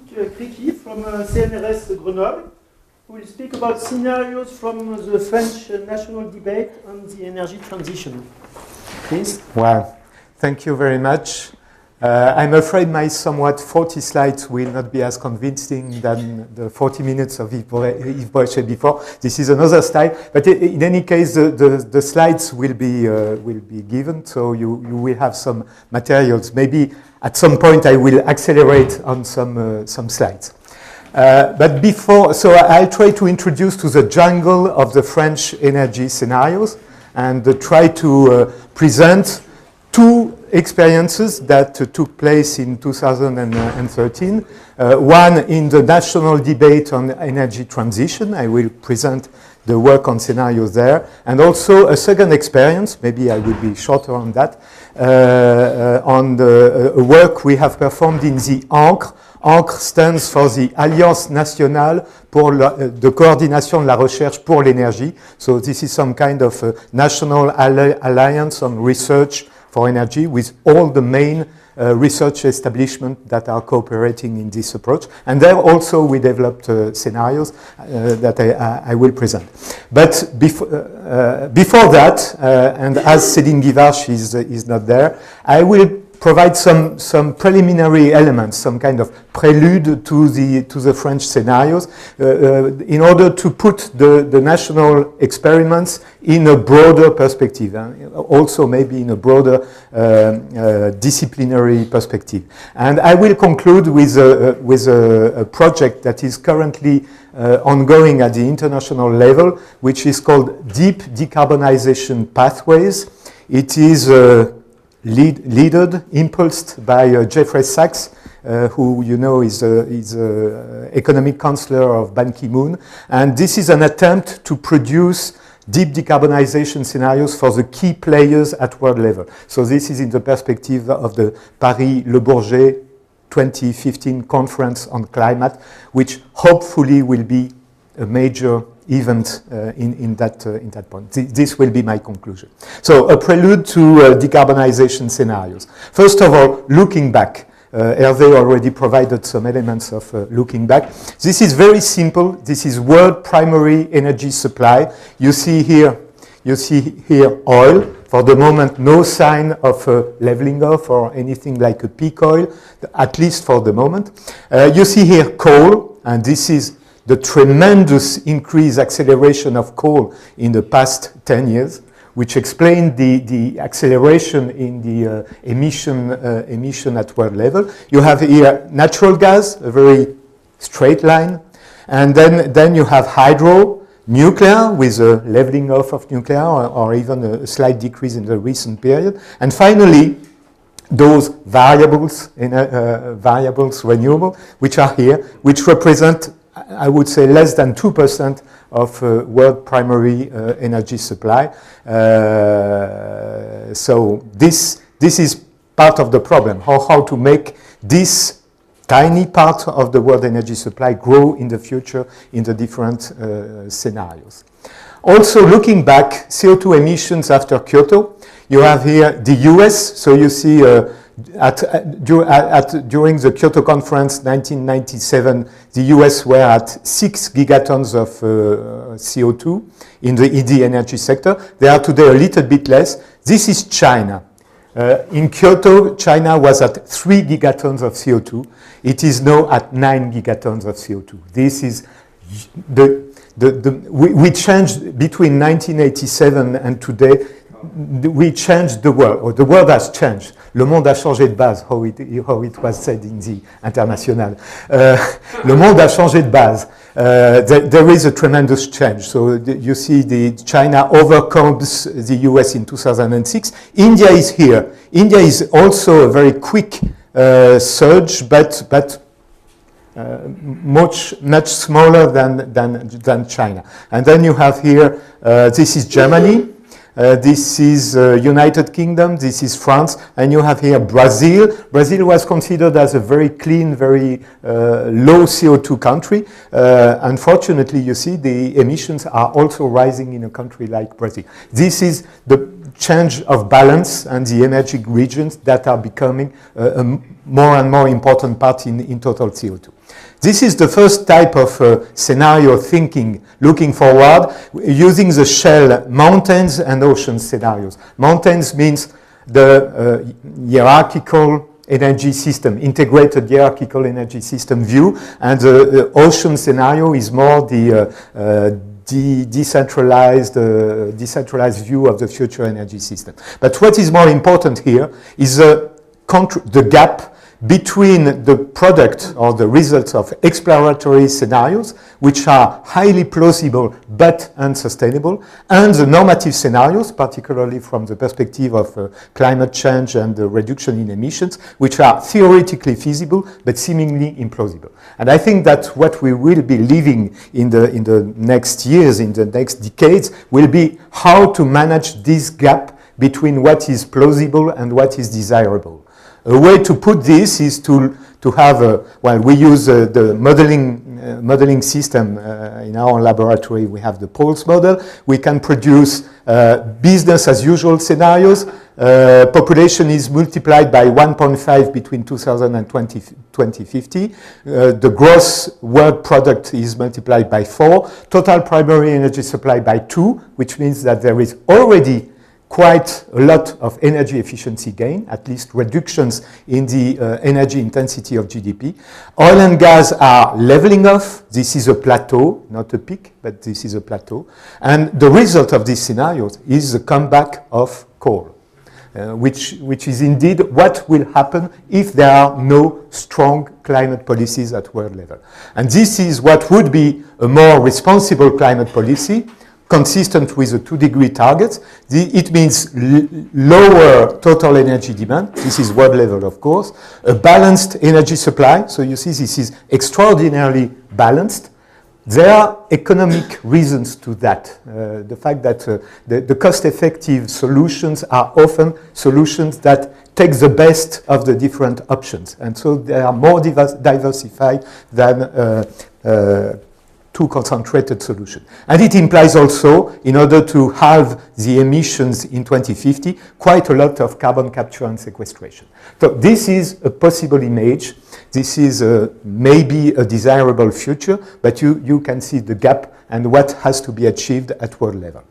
Criqui from CNRS Grenoble, who will speak about scenarios from the French national debate on the energy transition. Please. Well, thank you very much. I'm afraid my somewhat 40 slides will not be as convincing than the 40 minutes of Yves Brochet before. This is another style, but in any case, the slides will be given, so you will have some materials. Maybe at some point I will accelerate on some slides. But before, so I'll try to introduce to the jungle of the French energy scenarios and try to present two experiences that took place in 2013. One in the national debate on energy transition. I will present the work on scenarios there. And also a second experience, maybe I will be shorter on that, on the work we have performed in the ANCRE. ANCRE stands for the Alliance Nationale pour de Coordination de la Recherche pour l'Énergie. So this is some kind of national alliance on research for energy with all the main research establishments that are cooperating in this approach. And there also we developed scenarios that I will present. But before that, and as Céline Guivarch is not there, I will provide some preliminary elements, some kind of prelude to the French scenarios, in order to put the national experiments in a broader perspective, also maybe in a broader disciplinary perspective. And I will conclude with a project that is currently ongoing at the international level, which is called Deep Decarbonization Pathways. It is led, impulsed by Jeffrey Sachs, who you know is economic counselor of Ban Ki-moon. And this is an attempt to produce deep decarbonization scenarios for the key players at world level. So this is in the perspective of the Paris-Le Bourget 2015 conference on climate, which hopefully will be a major event in that point. This will be my conclusion. So a prelude to decarbonization scenarios. First of all, looking back. Hervé already provided some elements of looking back. This is very simple. This is world primary energy supply. You see here oil. For the moment, no sign of leveling off or anything like a peak oil, at least for the moment. You see here coal, and this is the tremendous increase, acceleration of coal in the past 10 years, which explained the acceleration in the emission at world level. You have here natural gas, a very straight line, and then you have hydro, nuclear with a leveling off of nuclear or even a slight decrease in the recent period, and finally those variables renewable, which are here, which represent, I would say, less than 2% of world primary energy supply. So this is part of the problem, how to make this tiny part of the world energy supply grow in the future in the different scenarios. Also, looking back, CO2 emissions after Kyoto, you have here the US, so you see during the Kyoto Conference 1997, the US were at 6 gigatons of CO2 in the ED energy sector. They are today a little bit less. This is China. In Kyoto, China was at 3 gigatons of CO2. It is now at 9 gigatons of CO2. This is we changed between 1987 and today. We changed the world, or the world has changed. Le monde a changé de base, how it was said in the International. Le monde a changé de base. There is a tremendous change. So you see China overcomes the US in 2006. India is here. India is also a very quick surge, but much smaller than China. And then you have here, this is Germany. This is United Kingdom, this is France, and you have here Brazil. Brazil was considered as a very clean, very low CO2 country. Unfortunately, you see, the emissions are also rising in a country like Brazil. This is change of balance and the emerging regions that are becoming a more and more important part in total CO2. This is the first type of scenario thinking, looking forward, using the shell mountains and oceans scenarios. Mountains means the hierarchical energy system, integrated hierarchical energy system view, and the ocean scenario is more the decentralized view of the future energy system. But what is more important here is the gap between the product or the results of exploratory scenarios, which are highly plausible but unsustainable, and the normative scenarios, particularly from the perspective of climate change and the reduction in emissions, which are theoretically feasible but seemingly implausible. And I think that what we will be living in the next years, in the next decades, will be how to manage this gap between what is plausible and what is desirable. A way to put this is to have we use the modeling system in our laboratory. We have the POLS model. We can produce business as usual scenarios. Population is multiplied by 1.5 between 2000 and 2050. The gross world product is multiplied by 4. Total primary energy supply by 2, which means that there is already quite a lot of energy efficiency gain, at least reductions in the energy intensity of GDP. Oil and gas are leveling off. This is a plateau, not a peak, but this is a plateau. And the result of these scenarios is the comeback of coal, which is indeed what will happen if there are no strong climate policies at world level. And this is what would be a more responsible climate policy, consistent with the 2-degree targets. It means lower total energy demand. This is world level, of course. A balanced energy supply. So you see this is extraordinarily balanced. There are economic reasons to that. The fact that the cost-effective solutions are often solutions that take the best of the different options. And so they are more diversified than too concentrated solution. And it implies also, in order to halve the emissions in 2050, quite a lot of carbon capture and sequestration. So this is a possible image. This is maybe a desirable future, but you can see the gap and what has to be achieved at world level.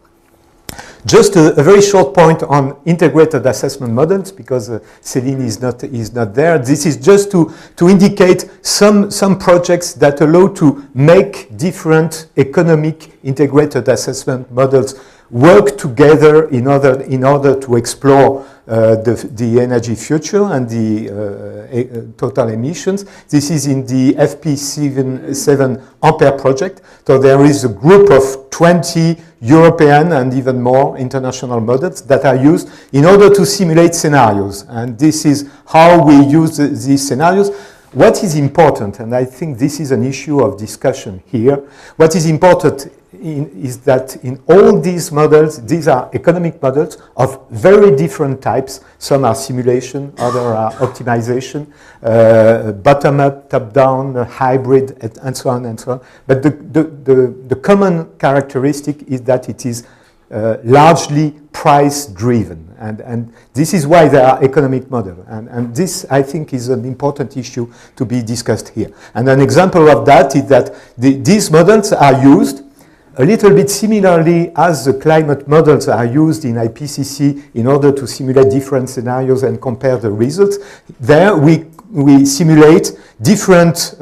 Just a very short point on integrated assessment models, because Céline is not there. This is just to indicate some projects that allow to make different economic integrated assessment models work together in order to explore the energy future and the total emissions. This is in the FP7 Ampere project. So there is a group of 20 European and even more international models that are used in order to simulate scenarios. And this is how we use these scenarios. What is important, and I think this is an issue of discussion here, what is important is that in all these models, these are economic models of very different types. Some are simulation, others are optimization, bottom-up, top-down, hybrid, and so on and so on. But the common characteristic is that it is largely price-driven. And this is why they are economic models. And this, I think, is an important issue to be discussed here. And an example of that is that these models are used a little bit similarly as the climate models are used in IPCC in order to simulate different scenarios and compare the results. There we simulate different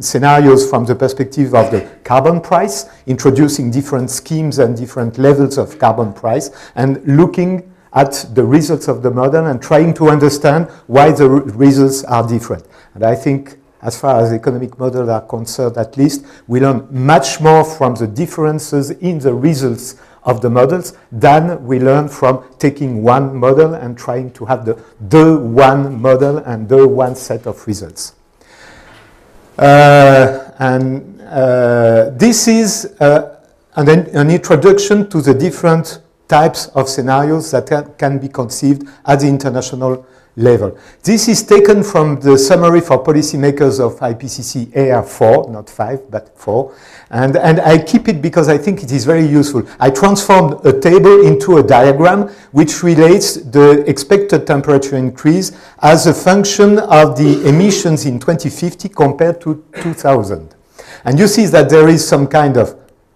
scenarios from the perspective of the carbon price, introducing different schemes and different levels of carbon price, and looking at the results of the model and trying to understand why the results are different. And I think, as far as economic models are concerned, at least, we learn much more from the differences in the results of the models than we learn from taking one model and trying to have the one model and the one set of results. This is an introduction to the different types of scenarios that can be conceived at the international level. This is taken from the summary for policymakers of IPCC AR4, not 5, but 4. And I keep it because I think it is very useful. I transformed a table into a diagram which relates the expected temperature increase as a function of the emissions in 2050 compared to 2000. And you see that there is some kind of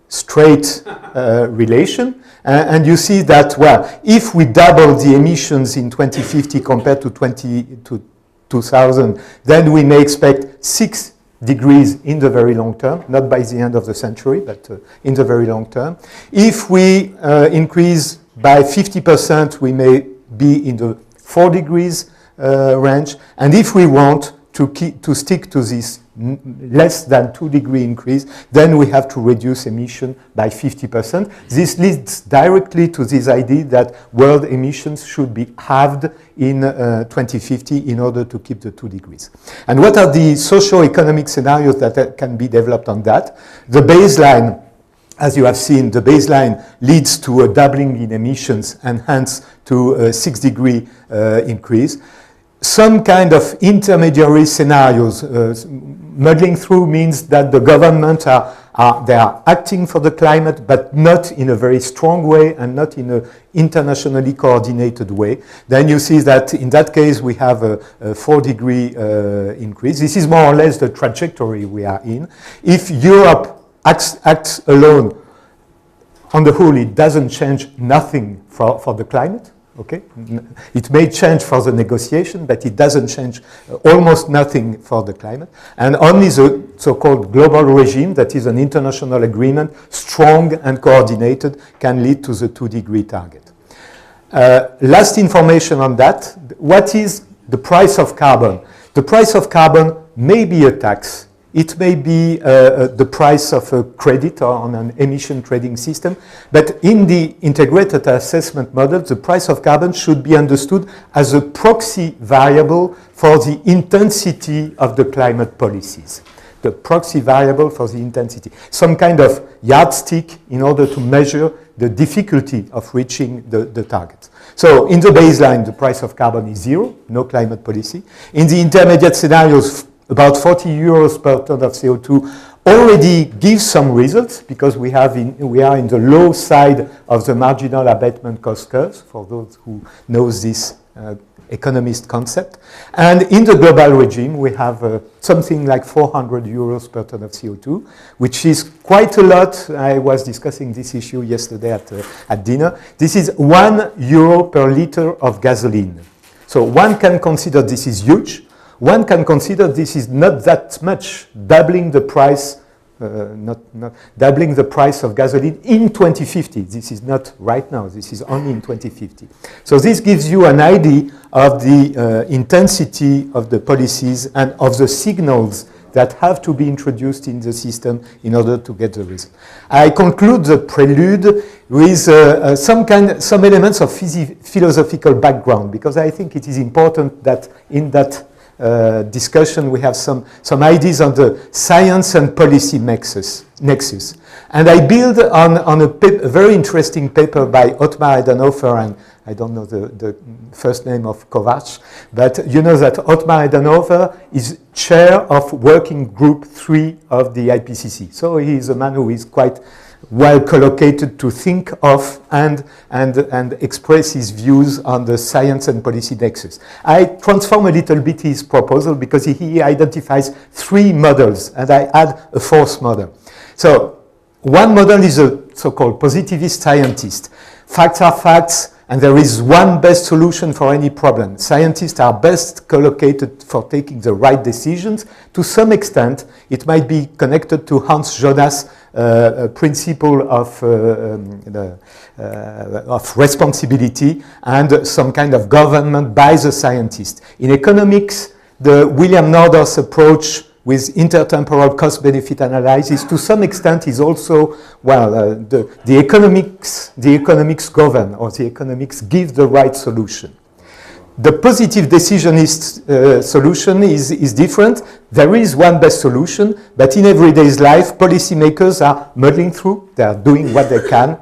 straight relation. And you see that, well, if we double the emissions in 2050 compared to 2000, then we may expect 6 degrees in the very long term, not by the end of the century, but in the very long term. If we increase by 50%, we may be in the 4 degrees range. And if we want to stick to this less than 2 degree increase, then we have to reduce emission by 50%. This leads directly to this idea that world emissions should be halved in 2050 in order to keep the 2 degrees. And what are the socio-economic scenarios that can be developed on that? The baseline, as you have seen, the baseline leads to a doubling in emissions and hence to a 6 degree increase. Some kind of intermediary scenarios, muddling through means that the government they are acting for the climate, but not in a very strong way and not in an internationally coordinated way. Then you see that in that case we have a 4 degree increase. This is more or less the trajectory we are in. If Europe acts alone, on the whole it doesn't change nothing for the climate. Okay, it may change for the negotiation, but it doesn't change almost nothing for the climate. And only the so-called global regime, that is an international agreement, strong and coordinated, can lead to the 2 degree target. Last information on that, what is the price of carbon? The price of carbon may be a tax. It may be the price of a credit or on an emission trading system, but in the integrated assessment model, the price of carbon should be understood as a proxy variable for the intensity of the climate policies. The proxy variable for the intensity. Some kind of yardstick in order to measure the difficulty of reaching the target. So in the baseline, the price of carbon is 0, no climate policy. In the intermediate scenarios, about 40 euros per ton of CO2 already gives some results because we are in the low side of the marginal abatement cost curves, for those who know this economist concept. And in the global regime, we have something like 400 euros per ton of CO2, which is quite a lot. I was discussing this issue yesterday at dinner. This is 1 euro per liter of gasoline. So one can consider this is huge. One can consider this is not that much, doubling the price, doubling the price of gasoline in 2050. This is not right now. This is only in 2050. So this gives you an idea of the intensity of the policies and of the signals that have to be introduced in the system in order to get the result. I conclude the prelude with some elements of philosophical background, because I think it is important that in that discussion we have some ideas on the science and policy nexus. And I build on a very interesting paper by Ottmar Edenhofer and I don't know the first name of Kovacs, but you know that Ottmar Edenhofer is chair of working group 3 of the IPCC. So he is a man who is quite well collocated to think of and express his views on the science and policy nexus. I transform a little bit his proposal because he identifies 3 models and I add a 4th model. So one model is a so-called positivist scientist. Facts are facts and there is one best solution for any problem. Scientists are best collocated for taking the right decisions. To some extent, it might be connected to Hans Jonas' principle of responsibility and some kind of government by the scientist. In economics, the William Nordhaus approach with intertemporal cost-benefit analysis to some extent is also, well, the economics govern, or the economics give the right solution. The positive decisionist solution is different. There is one best solution, but in everyday's life, policymakers are muddling through. They are doing what they can.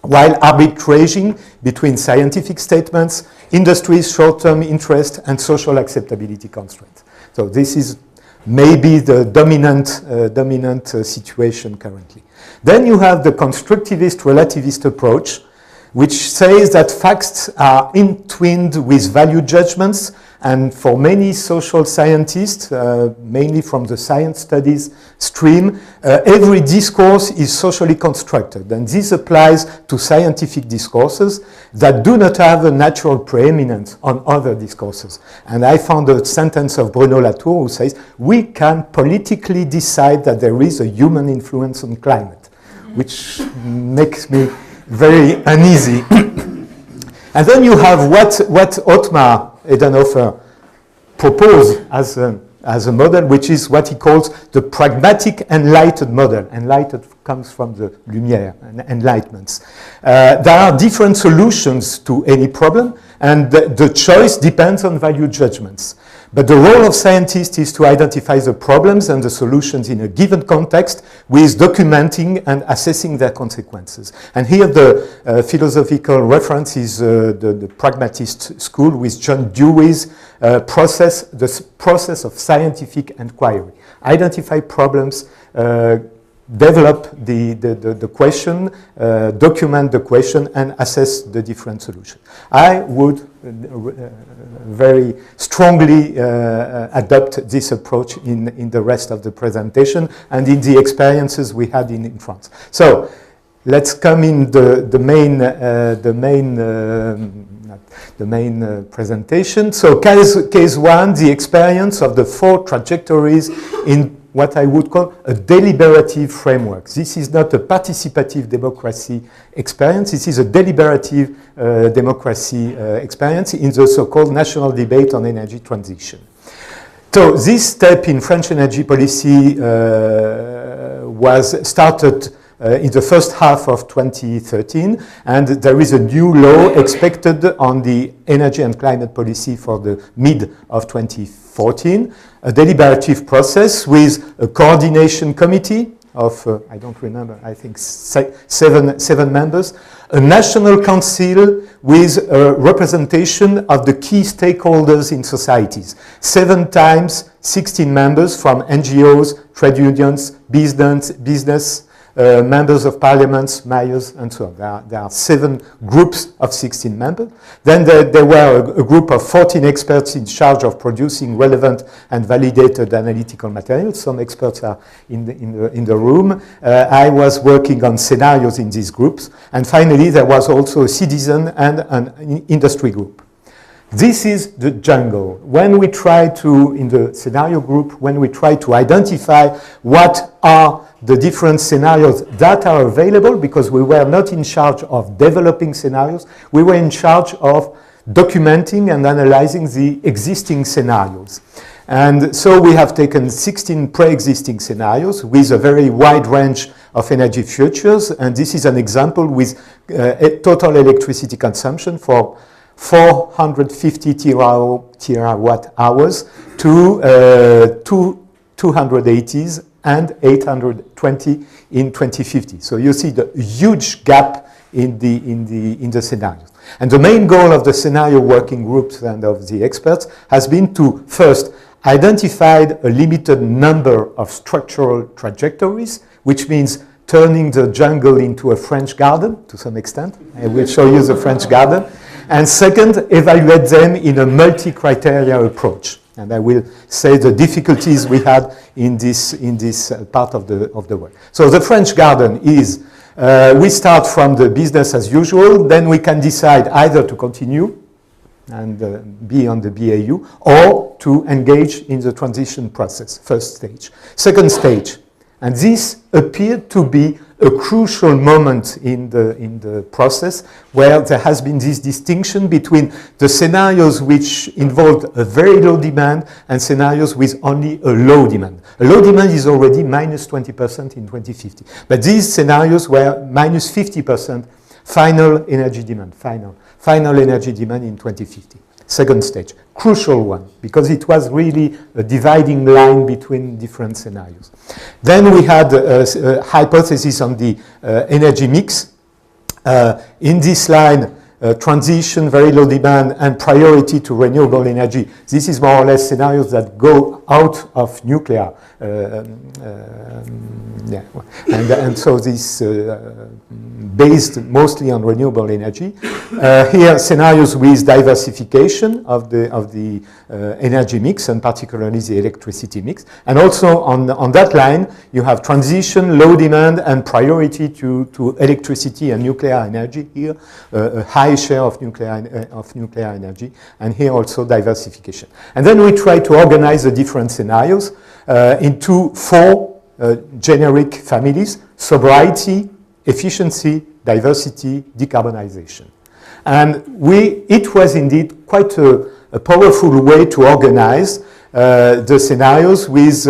while arbitraging between scientific statements, industry's short-term interest, and social acceptability constraints. So this is maybe the dominant situation currently. Then you have the constructivist relativist approach, which says that facts are entwined with value judgments, and for many social scientists, mainly from the science studies stream, every discourse is socially constructed, and this applies to scientific discourses that do not have a natural preeminence on other discourses. And I found a sentence of Bruno Latour who says, we can politically decide that there is a human influence on climate, which makes me very uneasy. And then you have what Otmar Edenhofer proposed as a model, which is what he calls the pragmatic enlightened model. Enlightened comes from the Lumière, enlightenments. There are different solutions to any problem, and the choice depends on value judgments. But the role of scientists is to identify the problems and the solutions in a given context with documenting and assessing their consequences. And here the philosophical reference is the pragmatist school with John Dewey's the process of scientific inquiry. Identify problems, develop the question, document the question, and assess the different solutions. I would very strongly adopt this approach in the rest of the presentation and in the experiences we had in France. So let's come in the main presentation. So case one, the experience of the 4 trajectories in what I would call a deliberative framework. This is not a participative democracy experience. This is a deliberative democracy experience in the so-called national debate on energy transition. So this step in French energy policy was started in the first half of 2013, and there is a new law expected on the energy and climate policy for the mid of 2014, a deliberative process with a coordination committee of, I don't remember, I think seven members, a national council with a representation of the key stakeholders in societies, 7 times 16 members from NGOs, trade unions, business, members of parliaments, mayors, and so on. There are 7 groups of 16 members. Then there were a group of 14 experts in charge of producing relevant and validated analytical materials. Some experts are in the room. I was working on scenarios in these groups. And finally, there was also a citizen and an industry group. This is the jungle. When we try to, in the scenario group, when we try to identify what are the different scenarios that are available, because we were not in charge of developing scenarios, we were in charge of documenting and analyzing the existing scenarios. And so we have taken 16 pre-existing scenarios with a very wide range of energy futures, and this is an example with a total electricity consumption for 450 terawatt hours to 280s and 820 in 2050. So you see the huge gap in the scenarios. And the main goal of the scenario working groups and of the experts has been to first identify a limited number of structural trajectories, which means turning the jungle into a French garden to some extent. I will show you the French garden. And second, evaluate them in a multi-criteria approach. And I will say the difficulties we had in this part of the work. So the French garden is, we start from the business as usual, then we can decide either to continue and be on the BAU, or to engage in the transition process, first stage. Second stage, and this appeared to be a crucial moment in the process, where there has been this distinction between the scenarios which involved a very low demand and scenarios with only a low demand. A low demand is already minus 20% in 2050. But these scenarios were minus 50% final energy demand, final energy demand in 2050. Second stage, crucial one, because it was really a dividing line between different scenarios. Then we had a hypothesis on the energy mix, In this line, transition, very low demand, and priority to renewable energy. This is more or less scenarios that go out of nuclear. Yeah. And so this based mostly on renewable energy. Here, scenarios with diversification of the energy mix, and particularly the electricity mix. And also on that line, you have transition, low demand, and priority to electricity and nuclear energy here, a high share of nuclear energy, and here also diversification. And then we try to organize the different scenarios into 4 generic families: sobriety, efficiency, diversity, decarbonization. And it was indeed quite a powerful way to organize the scenarios with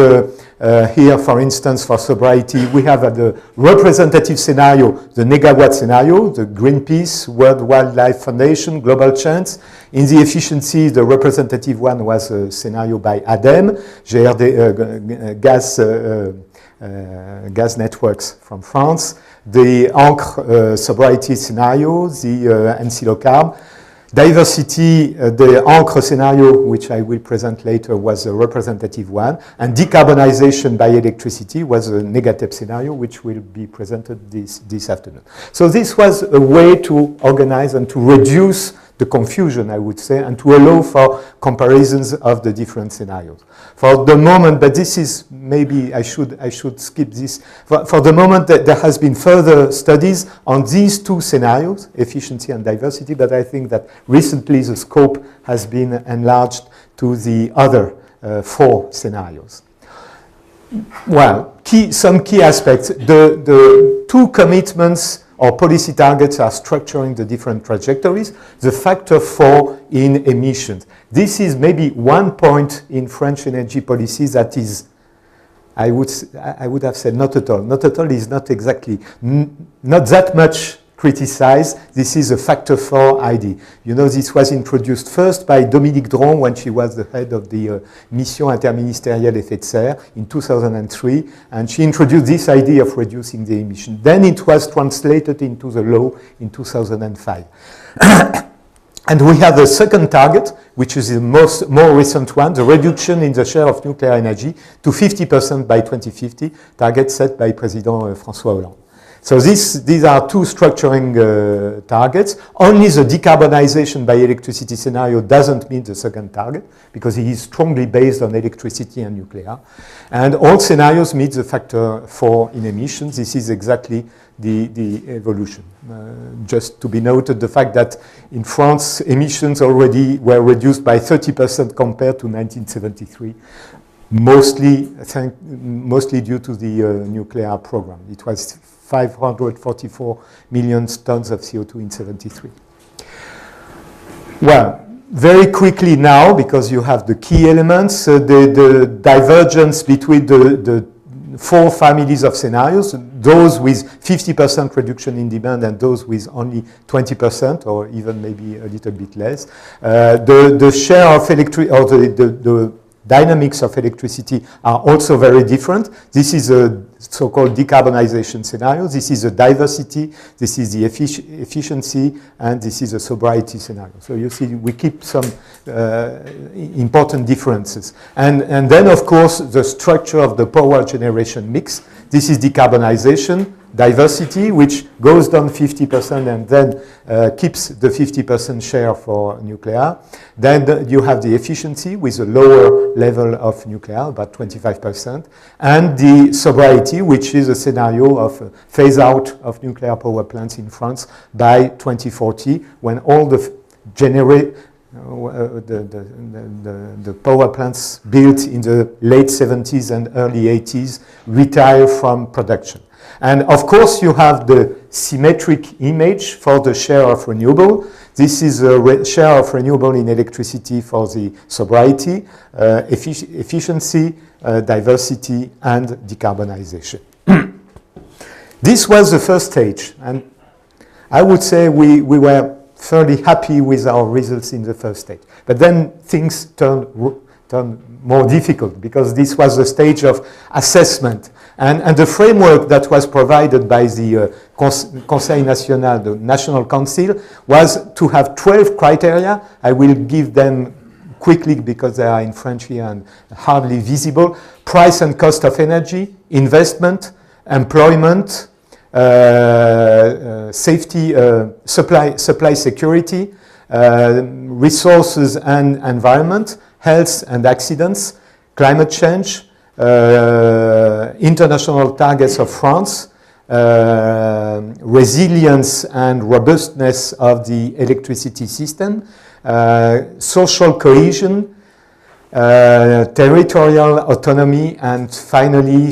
here, for instance, for sobriety, we have the representative scenario, the negawatt scenario, the Greenpeace, World Wildlife Foundation, Global Chance. In the efficiency, the representative one was a scenario by ADEME, GRD, gas networks from France, the Ancre sobriety scenario, the Ensilocarb. Diversity, the Ancre scenario, which I will present later, was a representative one, and decarbonization by electricity was a negative scenario, which will be presented this afternoon. So this was a way to organize and to reduce the confusion, I would say, and to allow for comparisons of the different scenarios. For the moment, but this is maybe I should skip this. For the moment, there has been further studies on these 2 scenarios, efficiency and diversity, but I think that recently the scope has been enlarged to the other 4 scenarios. Well, some key aspects. The 2 commitments or policy targets are structuring the different trajectories. The factor 4 in emissions. This is maybe one point in French energy policy that is, I would have said not at all. Not at all is not exactly, not that much criticized. This is a factor 4 ID. You know, this was introduced first by Dominique Dron when she was the head of the Mission Interministérielle Effet de Serre in 2003, and she introduced this idea of reducing the emission. Then it was translated into the law in 2005. And we have a second target, which is the more recent one, the reduction in the share of nuclear energy to 50% by 2050, target set by President François Hollande. So these are 2 structuring targets. Only the decarbonization by electricity scenario doesn't meet the second target, because it is strongly based on electricity and nuclear. And all scenarios meet the factor 4 in emissions. This is exactly the evolution. Just to be noted, the fact that in France, emissions already were reduced by 30% compared to 1973. Mostly due to the nuclear program. It was 544 million tons of CO2 in 73. Well, very quickly now, because you have the key elements, the divergence between the 4 families of scenarios, those with 50% reduction in demand and those with only 20% or even maybe a little bit less. The share of the dynamics of electricity are also very different. This is a so-called decarbonization scenario. This is a diversity. This is the efficiency, and this is a sobriety scenario. So you see, we keep some important differences. And then, of course, the structure of the power generation mix. This is decarbonization, diversity, which goes down 50% and then keeps the 50% share for nuclear. Then you have the efficiency with a lower level of nuclear, about 25%, and the sobriety, which is a scenario of phase out of nuclear power plants in France by 2040, when all the the power plants built in the late 70s and early 80s retire from production. And of course, you have the symmetric image for the share of renewable. This is a share of renewable in electricity for the sobriety, efficiency, diversity, and decarbonization. This was the first stage, and I would say we were fairly happy with our results in the first stage. But then things turned more difficult, because this was the stage of assessment. And the framework that was provided by the Conseil National, the National Council, was to have 12 criteria. I will give them quickly because they are in French here and hardly visible. Price and cost of energy, investment, employment, safety, supply security, resources and environment, health and accidents, climate change, international targets of France, resilience and robustness of the electricity system, social cohesion, territorial autonomy, and finally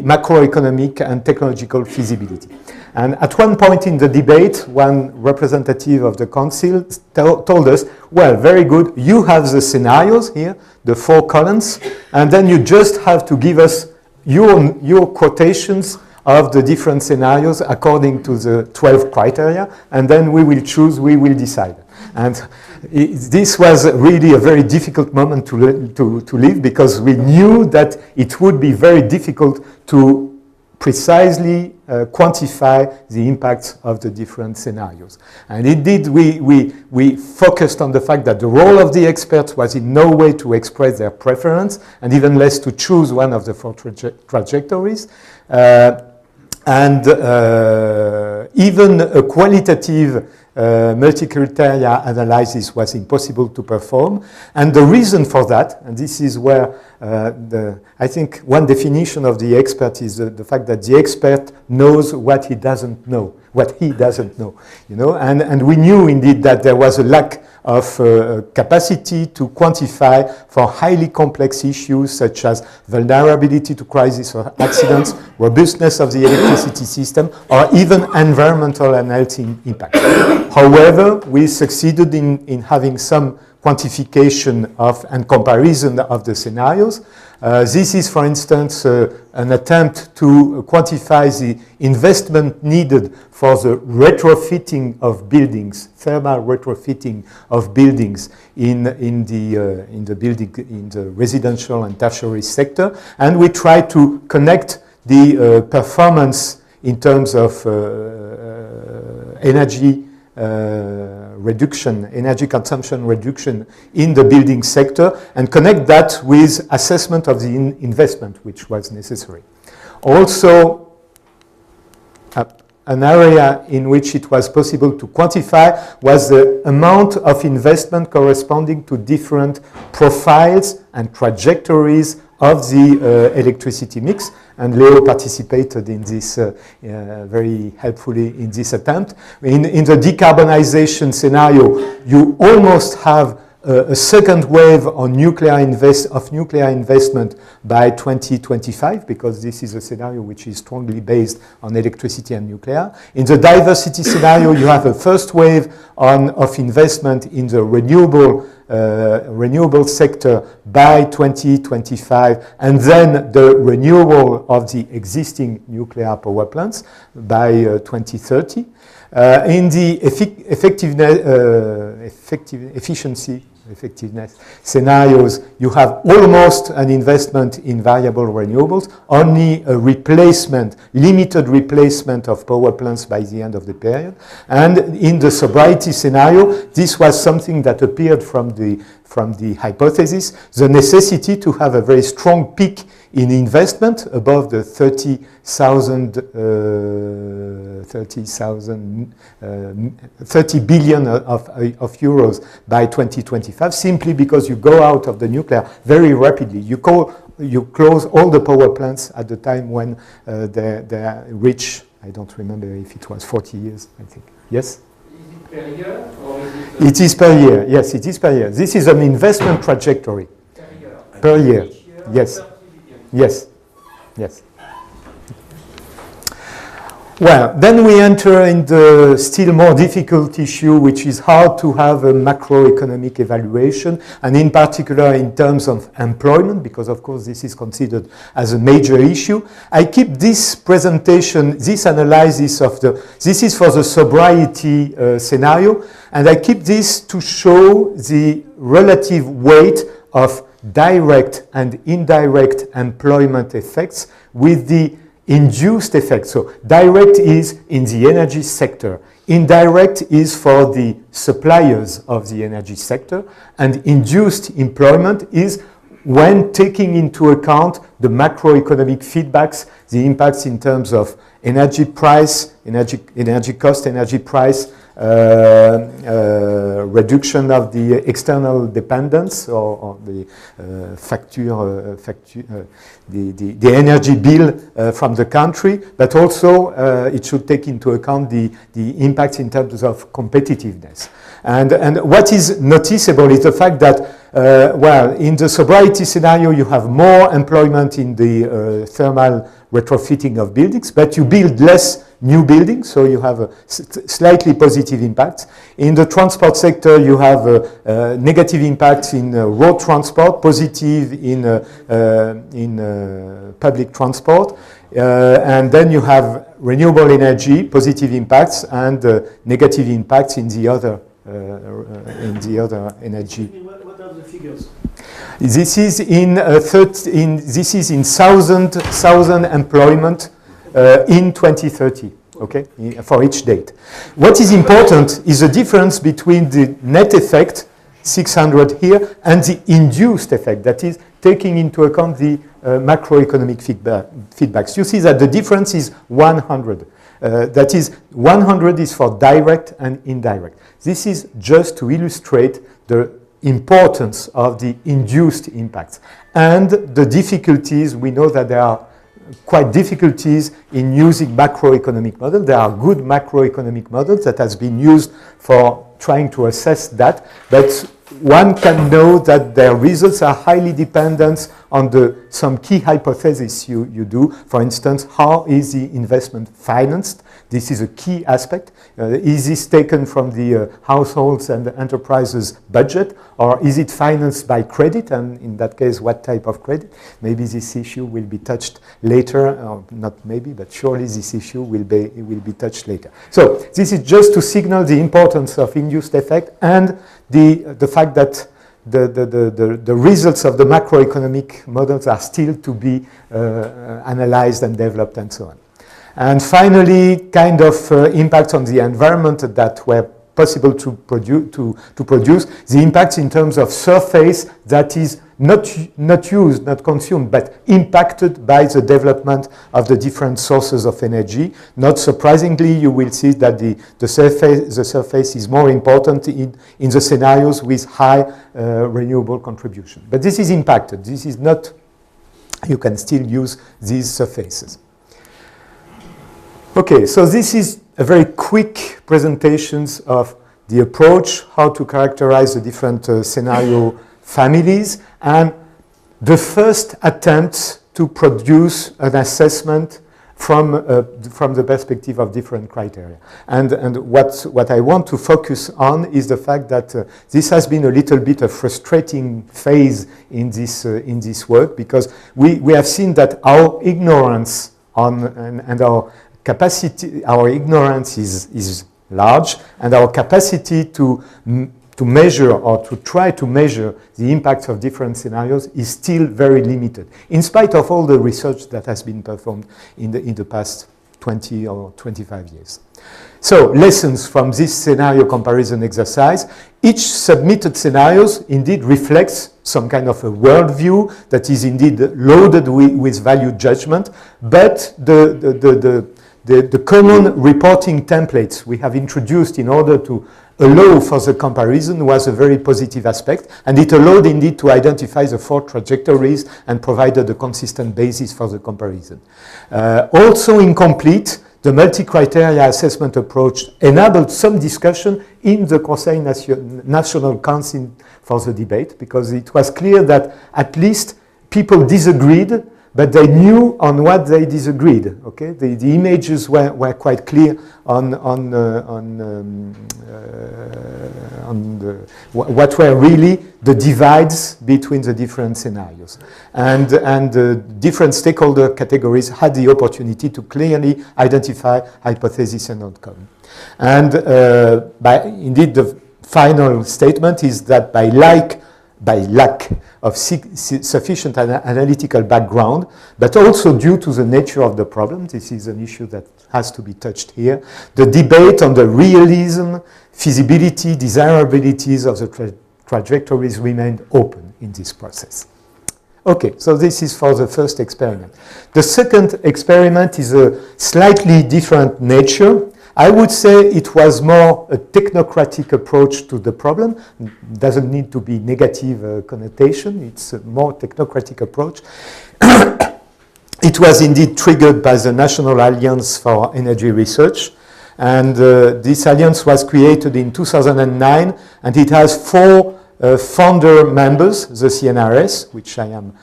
macroeconomic and technological feasibility. And at one point in the debate, one representative of the council told us, well, very good, you have the scenarios here, the 4 columns, and then you just have to give us your quotations of the different scenarios according to the 12 criteria, and then we will choose, we will decide. And this was really a very difficult moment to live, because we knew that it would be very difficult to precisely quantify the impacts of the different scenarios. And indeed, we focused on the fact that the role of the experts was in no way to express their preference, and even less to choose one of the 4 trajectories. Even a qualitative multi-criteria analysis was impossible to perform. And the reason for that, and this is where I think one definition of the expert is the fact that the expert knows what he doesn't know, you know, and we knew indeed that there was a lack of capacity to quantify for highly complex issues such as vulnerability to crisis or accidents, robustness of the electricity system, or even environmental and health impact. However, we succeeded in having some quantification of and comparison of the scenarios. This is, for instance, an attempt to quantify the investment needed for the retrofitting of buildings, thermal retrofitting of buildings in the residential and tertiary sector, and we try to connect the performance in terms of energy reduction, energy consumption reduction in the building sector, and connect that with assessment of the investment which was necessary. Also, an area in which it was possible to quantify was the amount of investment corresponding to different profiles and trajectories of the electricity mix, and Leo participated in this very helpfully in this attempt. In the decarbonization scenario, you almost have a second wave on nuclear investment by 2025, because this is a scenario which is strongly based on electricity and nuclear. In the diversity scenario, you have a first wave of investment in the renewable sector by 2025, and then the renewal of the existing nuclear power plants by 2030. In the effectiveness scenarios, you have almost an investment in variable renewables, only a limited replacement of power plants by the end of the period. And in the sobriety scenario, this was something that appeared from the hypothesis, the necessity to have a very strong peak in investment above the 30 billion of euros by 2025, simply because you go out of the nuclear very rapidly. You close all the power plants at the time when they reach, I don't remember if it was 40 years, I think. Yes? Per year, or is it? It is per year. Yes, it is per year. This is an investment trajectory. Per year. Yes. Yes. Yes. Well, then we enter in the still more difficult issue, which is how to have a macroeconomic evaluation, and in particular in terms of employment, because of course this is considered as a major issue. I keep this presentation, this analysis of this is for the sobriety scenario, and I keep this to show the relative weight of direct and indirect employment effects with the induced effect. So direct is in the energy sector. Indirect is for the suppliers of the energy sector. And induced employment is when taking into account the macroeconomic feedbacks, the impacts in terms of energy price, energy cost, energy price, reduction of the external dependence or the the energy bill from the country, but also it should take into account the impacts in terms of competitiveness. And what is noticeable is the fact that, well, in the sobriety scenario, you have more employment in the thermal retrofitting of buildings, but you build less new buildings, so you have a slightly positive impact. In the transport sector, you have negative impacts in road transport, positive in public transport, and then you have renewable energy, positive impacts, and negative impacts in the other energy. What are the figures? This is in thousand employment in 2030, okay, for each date. What is important is the difference between the net effect, 600 here, and the induced effect, that is taking into account the macroeconomic feedbacks. You see that the difference is 100. That is, 100 is for direct and indirect. This is just to illustrate the importance of the induced impacts and the difficulties. We know that there are quite difficulties in using macroeconomic models. There are good macroeconomic models that has been used for trying to assess that, but one can know that their results are highly dependent on some key hypotheses you do. For instance, how is the investment financed? This is a key aspect. Is this taken from the households and the enterprises budget, or is it financed by credit? And in that case, what type of credit? Maybe this issue will be touched later, or not maybe, but surely this issue will be touched later. So this is just to signal the importance of induced effect and the fact that the results of the macroeconomic models are still to be analyzed and developed and so on. And finally, kind of impacts on the environment that were possible to produce, the impacts in terms of surface that is not used, not consumed, but impacted by the development of the different sources of energy. Not surprisingly, you will see that the surface is more important in the scenarios with high renewable contribution. But this is impacted. This is not, you can still use these surfaces. Okay, so this is a very quick presentations of the approach, how to characterize the different scenario families, and the first attempt to produce an assessment from the perspective of different criteria. And what I want to focus on is the fact that this has been a little bit of frustrating phase in this work, because we have seen that our ignorance and our capacity, our ignorance is large, and our capacity to measure or to try to measure the impacts of different scenarios is still very limited, in spite of all the research that has been performed in the past 20 or 25 years. So, lessons from this scenario comparison exercise. Each submitted scenarios indeed reflects some kind of a worldview that is indeed loaded with value judgment, but the common reporting templates we have introduced in order to allow for the comparison was a very positive aspect, and it allowed indeed to identify the 4 trajectories and provided a consistent basis for the comparison. Also incomplete, the multi-criteria assessment approach enabled some discussion in the Conseil National Council for the debate, because it was clear that at least people disagreed, but they knew on what they disagreed. Okay, the images were quite clear on what were really the divides between the different scenarios, and different stakeholder categories had the opportunity to clearly identify hypothesis and outcome. And indeed, the final statement is that by like by lack of sufficient analytical background, but also due to the nature of the problem. This is an issue that has to be touched here. The debate on the realism, feasibility, desirabilities of the trajectories remained open in this process. Okay, so this is for the first experiment. The second experiment is a slightly different nature. I would say it was more a technocratic approach to the problem. It doesn't need to be negative connotation. It's a more technocratic approach. It was indeed triggered by the National Alliance for Energy Research. And this alliance was created in 2009, and it has 4 founder members, the CNRS, which I am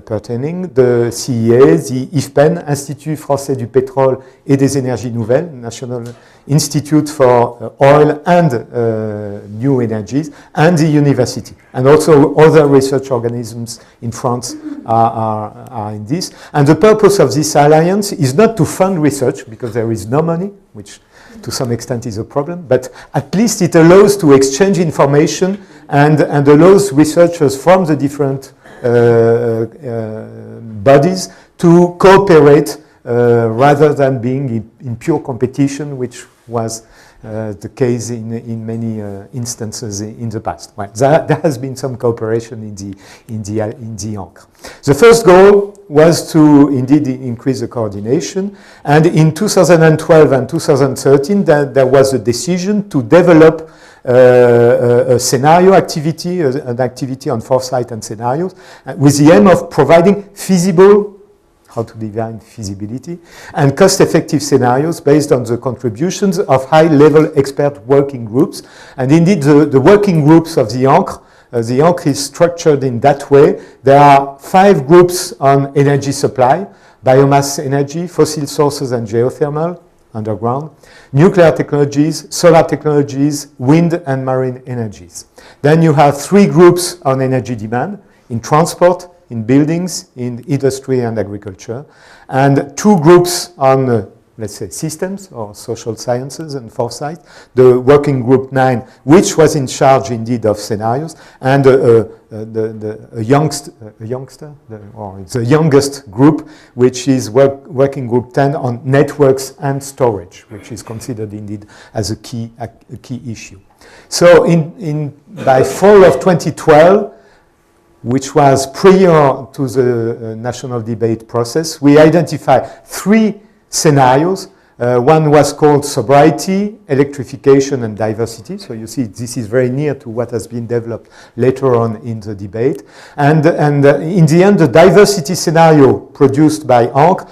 pertaining, the CIE, the IFPEN, Institut Français du Pétrole et des Énergies Nouvelles, National Institute for Oil and New Energies, and the university. And also other research organisms in France are in this. And the purpose of this alliance is not to fund research, because there is no money, which to some extent is a problem, but at least it allows to exchange information and allows researchers from the different bodies to cooperate rather than being in pure competition, which was the case in many instances in the past. Well, there has been some cooperation in the Ancre. The first goal was to indeed increase the coordination, and in 2012 and 2013 there was a decision to develop a scenario activity, an activity on foresight and scenarios, with the aim of providing feasible, how to define feasibility, and cost-effective scenarios based on the contributions of high-level expert working groups. And indeed, the working groups of the Ancre is structured in that way. There are 5 groups on energy supply: biomass energy, fossil sources and geothermal, underground, nuclear technologies, solar technologies, wind and marine energies. Then you have 3 groups on energy demand, in transport, in buildings, in industry and agriculture, and 2 groups on, let's say, systems or social sciences and foresight, the working group 9, which was in charge indeed of scenarios, and the youngest group, which is working group 10 on networks and storage, which is considered indeed as a key issue. So by fall of 2012, which was prior to the national debate process, we identified 3 scenarios. One was called sobriety, electrification, and diversity. So you see, this is very near to what has been developed later on in the debate. And in the end, the diversity scenario produced by Ancre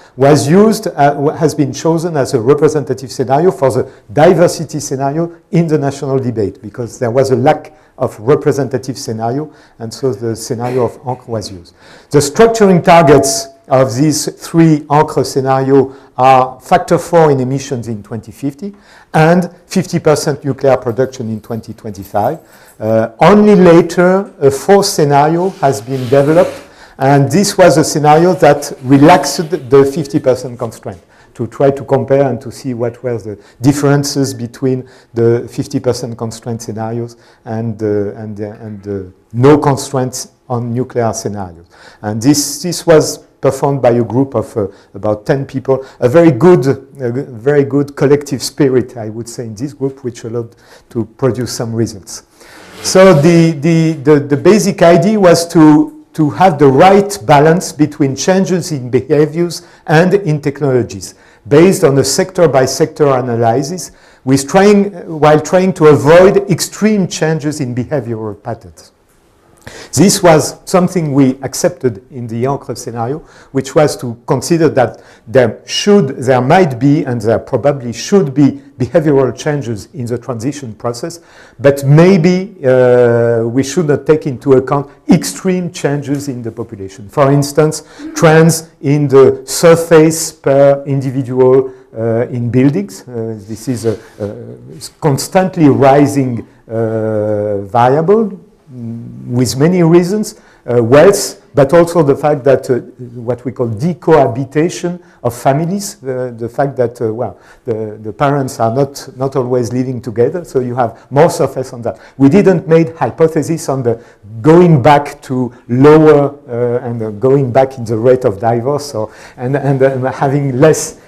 has been chosen as a representative scenario for the diversity scenario in the national debate, because there was a lack of representative scenario, and so the scenario of Ancre was used. The structuring targets of these 3 Ancre scenarios are factor 4 in emissions in 2050 and 50% nuclear production in 2025. Only later, a 4th scenario has been developed, and this was a scenario that relaxed the 50% constraint, to try to compare and to see what were the differences between the 50% constraint scenarios and no constraints on nuclear scenarios. And this was performed by a group of about 10 people, a very good collective spirit, I would say, in this group, which allowed to produce some results. So the basic idea was to have the right balance between changes in behaviors and in technologies, based on a sector-by-sector analysis, while trying to avoid extreme changes in behavioral patterns. This was something we accepted in the Ancre scenario, which was to consider that there might be, and there probably should be, behavioral changes in the transition process, but maybe we should not take into account extreme changes in the population. For instance, trends in the surface per individual in buildings. This is a constantly rising variable, with many reasons: wealth, but also the fact that what we call decohabitation of families, the fact that, well, the parents are not always living together, so you have more surface on that. We didn't make hypothesis on the going back to lower and going back in the rate of divorce, or, and having less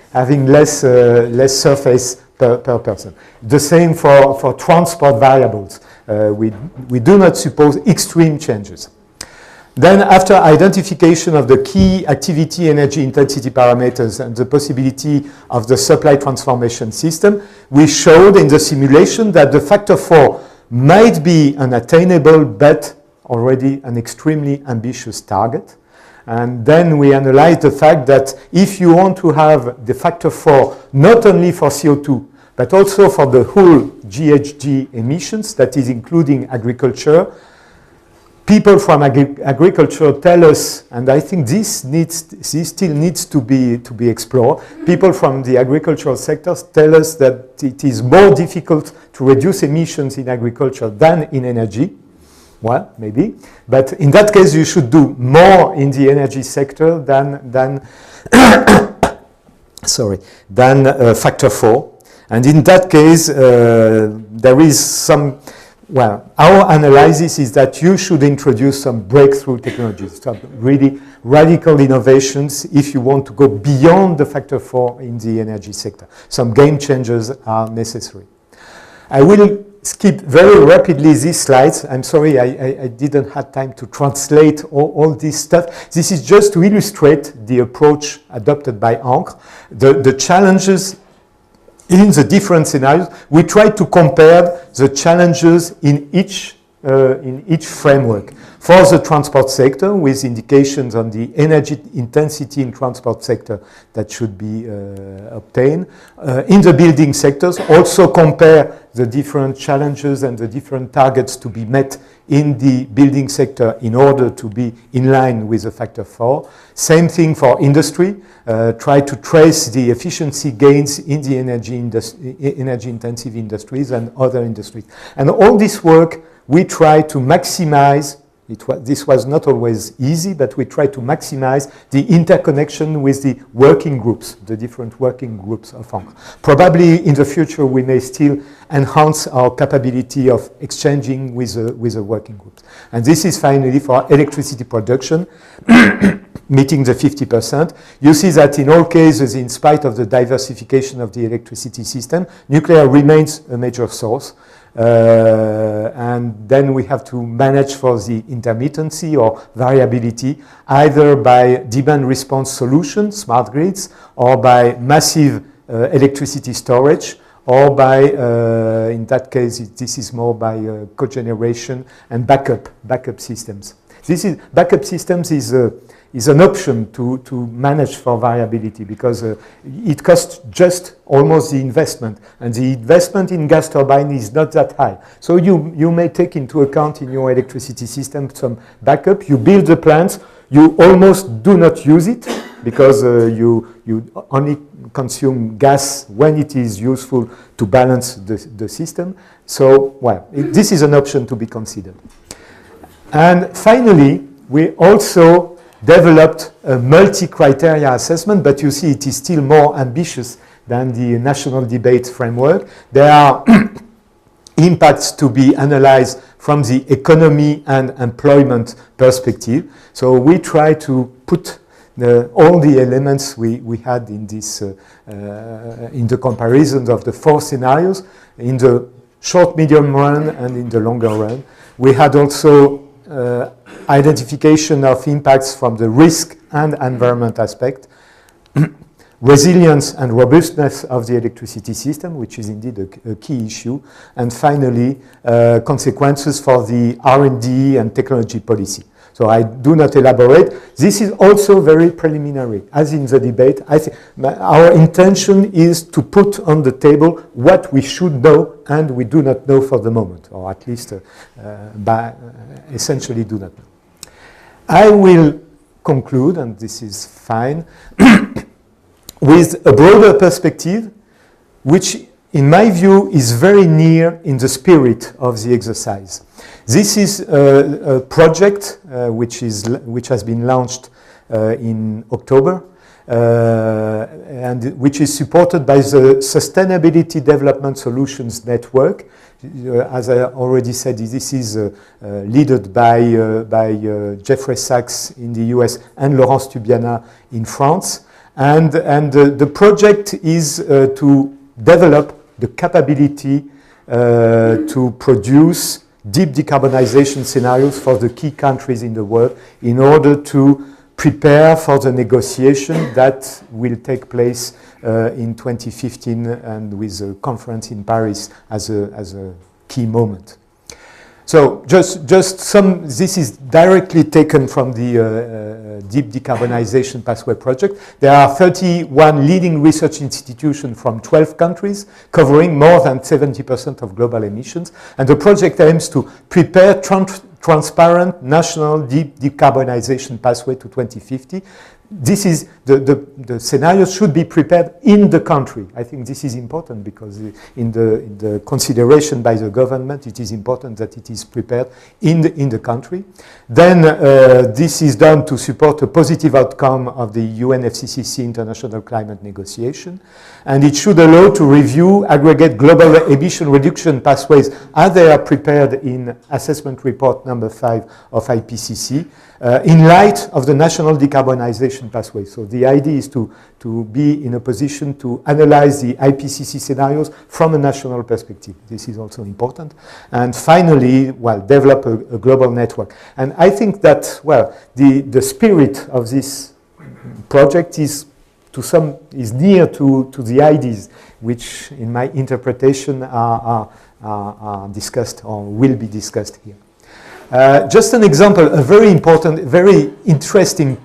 surface per person. The same for transport variables. We do not suppose extreme changes. Then after identification of the key activity energy intensity parameters and the possibility of the supply transformation system, we showed in the simulation that the factor 4 might be an attainable but already an extremely ambitious target. And then we analyzed the fact that if you want to have the factor 4 not only for CO2 but also for the whole GHG emissions, that is including agriculture, people from agriculture tell us, and I think this still needs to be explored. People from the agricultural sectors tell us that it is more difficult to reduce emissions in agriculture than in energy. Well, maybe, but in that case, you should do more in the energy sector than factor 4. And in that case, there is some. Well, our analysis is that you should introduce some breakthrough technologies, some really radical innovations if you want to go beyond the factor 4 in the energy sector. Some game changers are necessary. I will skip very rapidly these slides. I'm sorry, I didn't have time to translate all this stuff. This is just to illustrate the approach adopted by Ancre, the challenges in the different scenarios. We try to compare the challenges in each framework. For the transport sector, with indications on the energy intensity in transport sector that should be obtained. In the building sectors, also compare the different challenges and the different targets to be met in the building sector in order to be in line with the factor 4. Same thing for industry. Try to trace the efficiency gains in the energy-intensive industries and other industries. And all this work, we try to maximize. This was not always easy, but we try to maximize the interconnection with the working groups, the different working groups of Ancre. Probably in the future, we may still enhance our capability of exchanging with the working groups. And this is finally for electricity production, meeting the 50%. You see that in all cases, in spite of the diversification of the electricity system, nuclear remains a major source. And then we have to manage for the intermittency or variability, either by demand response solutions, smart grids, or by massive electricity storage, or by, in that case, this is more by cogeneration and backup systems. Backup systems is an option to manage for variability, because it costs just almost the investment, and the investment in gas turbine is not that high. So you may take into account in your electricity system some backup. You build the plants, you almost do not use it, because you only consume gas when it is useful to balance the system. So, well, this is an option to be considered. And finally, we also developed a multi-criteria assessment, but you see it is still more ambitious than the national debate framework. There are impacts to be analyzed from the economy and employment perspective. So we try to put all the elements we had in this in the comparisons of the 4 scenarios in the short, medium run and in the longer run. We had also identification of impacts from the risk and environment aspect, resilience and robustness of the electricity system, which is indeed a key issue, and finally, consequences for the R&D and technology policy. So I do not elaborate. This is also very preliminary. As in the debate, I think our intention is to put on the table what we should know and we do not know for the moment, or at least essentially do not know. I will conclude, and this is fine, with a broader perspective, which in my view, is very near in the spirit of the exercise. This is a project which has been launched in October and which is supported by the Sustainability Development Solutions Network. As I already said, this is led by Jeffrey Sachs in the US and Laurence Tubiana in France. And the project is to develop the capability to produce deep decarbonization scenarios for the key countries in the world in order to prepare for the negotiation that will take place in 2015 and with a conference in Paris as a key moment. So just some, this is directly taken from the Deep Decarbonization Pathway Project. There are 31 leading research institutions from 12 countries covering more than 70% of global emissions. And the project aims to prepare transparent national deep decarbonization pathway to 2050. This is the scenarios should be prepared in the country. I think this is important because in the consideration by the government, it is important that it is prepared in the country. Then this is done to support a positive outcome of the UNFCCC international climate negotiation, and it should allow to review aggregate global emission reduction pathways as they are prepared in assessment report number 5 of IPCC. In light of the national decarbonization pathway. So the idea is to be in a position to analyze the IPCC scenarios from a national perspective. This is also important. And finally, well, develop a global network. And I think that, well, the spirit of this project is near to the ideas which, in my interpretation, are discussed or will be discussed here. Just an example, a very important, very interesting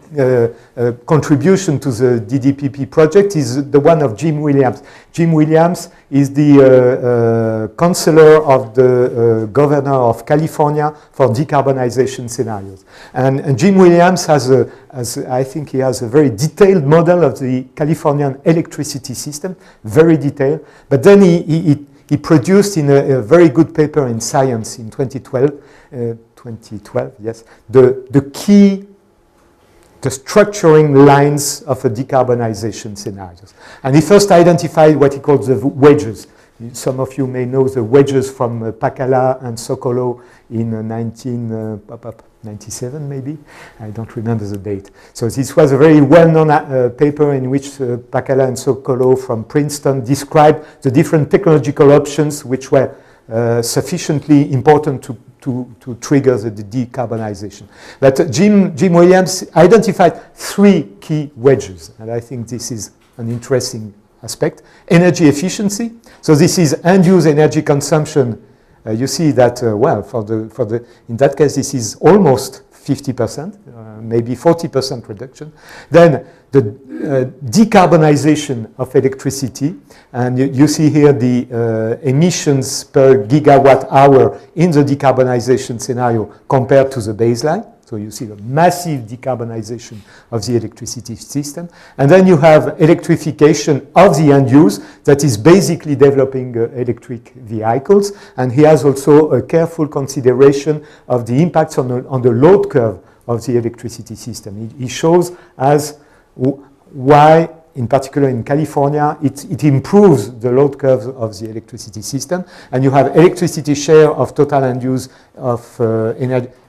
contribution to the DDPP project is the one of Jim Williams. Jim Williams is the counselor of the governor of California for decarbonization scenarios. And Jim Williams I think he has a very detailed model of the Californian electricity system, very detailed. But then he produced in a very good paper in Science in 2012, yes, the structuring lines of a decarbonization scenarios. And he first identified what he calls the wedges. Some of you may know the wedges from Pacala and Sokolow in 1997, maybe. I don't remember the date. So this was a very well-known paper in which Pacala and Sokolow from Princeton described the different technological options which were sufficiently important to trigger the decarbonization. But Jim Williams identified 3 key wedges, and I think this is an interesting aspect. Energy efficiency. So this is end-use energy consumption. You see that, well, in that case, this is almost 50%, maybe 40% reduction. Then the decarbonization of electricity, and you see here the emissions per gigawatt hour in the decarbonization scenario compared to the baseline. So you see the massive decarbonization of the electricity system. And then you have electrification of the end use that is basically developing electric vehicles. And he has also a careful consideration of the impacts on the load curve of the electricity system. He shows as why, in particular in California, it improves the load curves of the electricity system, and you have electricity share of total end use of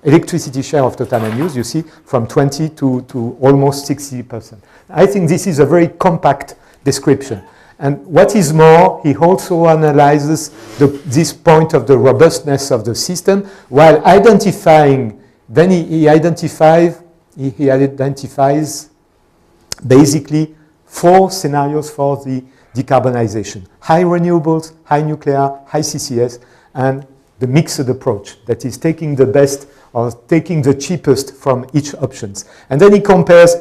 electricity share of total end use. You see from 20 to almost 60%. I think this is a very compact description. And what is more, he also analyzes this point of the robustness of the system while identifying. Then he identifies basically 4 scenarios for the decarbonization. High renewables, high nuclear, high CCS, and the mixed approach that is taking the best or taking the cheapest from each options. And then he compares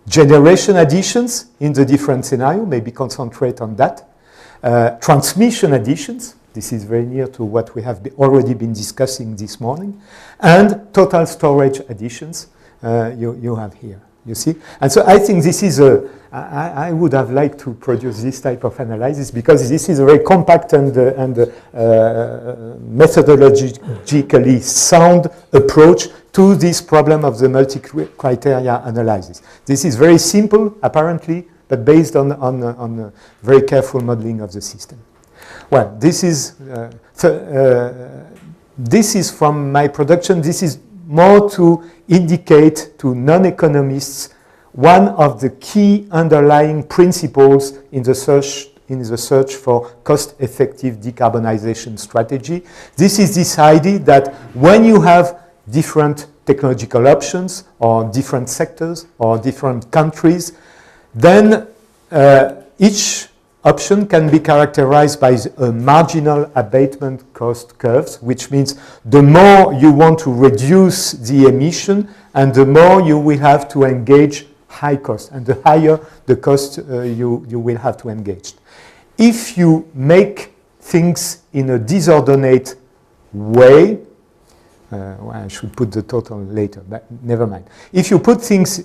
generation additions in the different scenario, maybe concentrate on that. Transmission additions, this is very near to what we have already been discussing this morning. And total storage additions you have here. You see? And so I think this is I would have liked to produce this type of analysis because this is a very compact and methodologically sound approach to this problem of the multi-criteria analysis. This is very simple, apparently, but based on a very careful modeling of the system. Well, this is from my production. This is more to indicate to non-economists one of the key underlying principles in the search for cost-effective decarbonization strategy. This is this idea that when you have different technological options or different sectors or different countries, then each option can be characterized by a marginal abatement cost curves, which means the more you want to reduce the emission and the more you will have to engage high cost, and the higher the cost you will have to engage. If you make things in a disordinate way, well, I should put the total later, but never mind. If you put things